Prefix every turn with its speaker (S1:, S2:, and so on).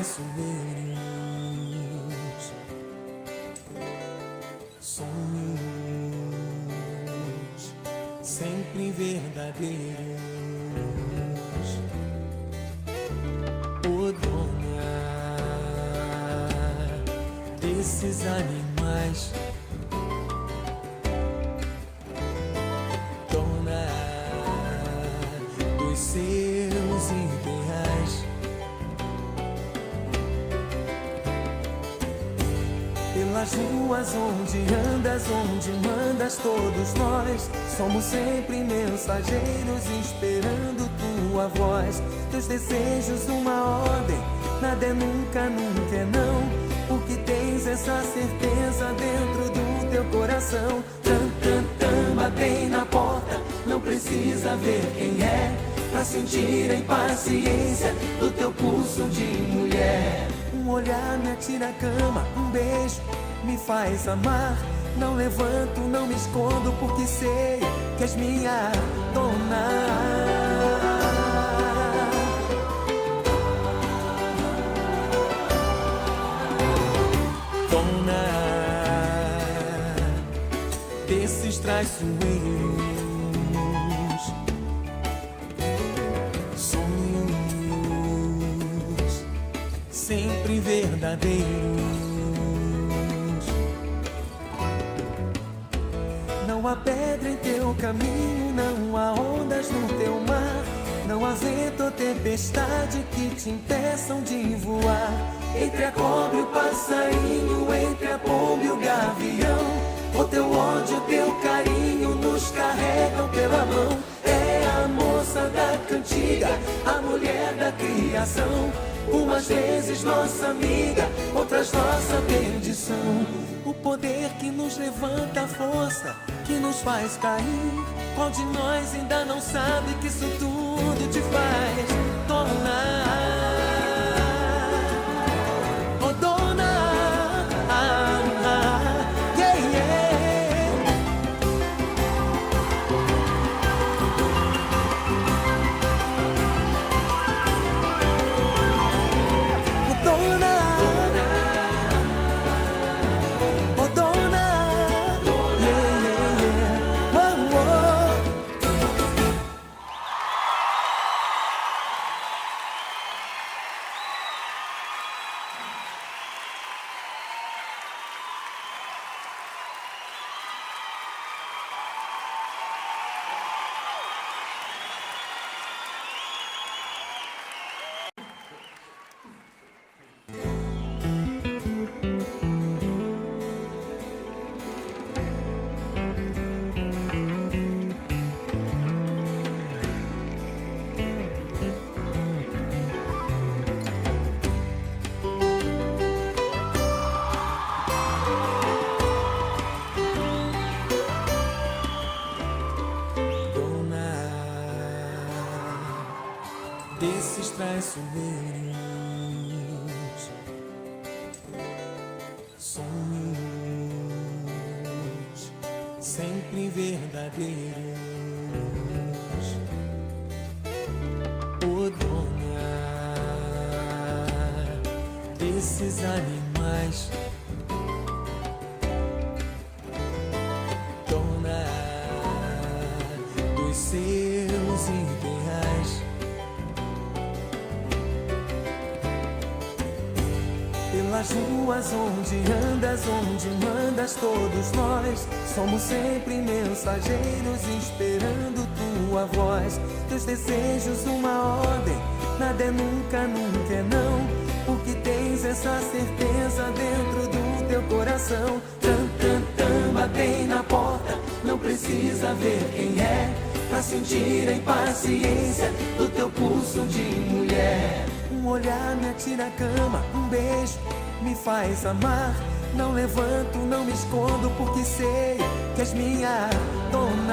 S1: traiçoeiros, sonhos sempre verdadeiros. Ô dona desses animais, dona dos seus ideais, pelas ruas onde andas, onde mandas, todos nós somos sempre mensageiros esperando tua voz. Teus desejos uma ordem, nada é nunca, nunca é não, porque tens essa certeza dentro do teu coração. Tan, tan, tan, batem na porta, não precisa ver quem é, pra sentir a impaciência do teu pulso de mulher. Um olhar me atira a cama, um beijo me faz amar. Não levanto, não me escondo, porque sei que és minha dona. Dona desses traiçoeiros, sonhos sempre verdadeiros. Não há pedra em teu caminho, não há ondas no teu mar, não há vento ou tempestade que te impeçam de voar. Entre a cobra e o passarinho, entre a pomba e o gavião, o teu ódio, o teu carinho nos carregam pela mão. É a moça da cantiga, a mulher da criação, umas vezes nossa amiga, outras nossa perdição. O poder que nos levanta, a força que nos faz cair. Qual de nós ainda não sabe que isso tudo te faz tornar? Oh dona, yeah, yeah. Oh dona, oh dona, yeah, yeah, yeah. Oh, oh. Dona desses traiçoeiros, sonhos sempre verdadeiros. Ô dona desses animais, dona dos seus ideais, pelas ruas onde andas, onde mandas, todos nós somos sempre mensageiros esperando tua voz. Teus desejos uma ordem, nada é nunca, nunca é não, porque tens essa certeza dentro do teu coração. Tan, tan, tan, batem na porta, não precisa ver quem é, pra sentir a impaciência do teu pulso de mulher. Um olhar me atira a cama, um beijo me faz amar. Não levanto, não me escondo, porque sei que és minha dona.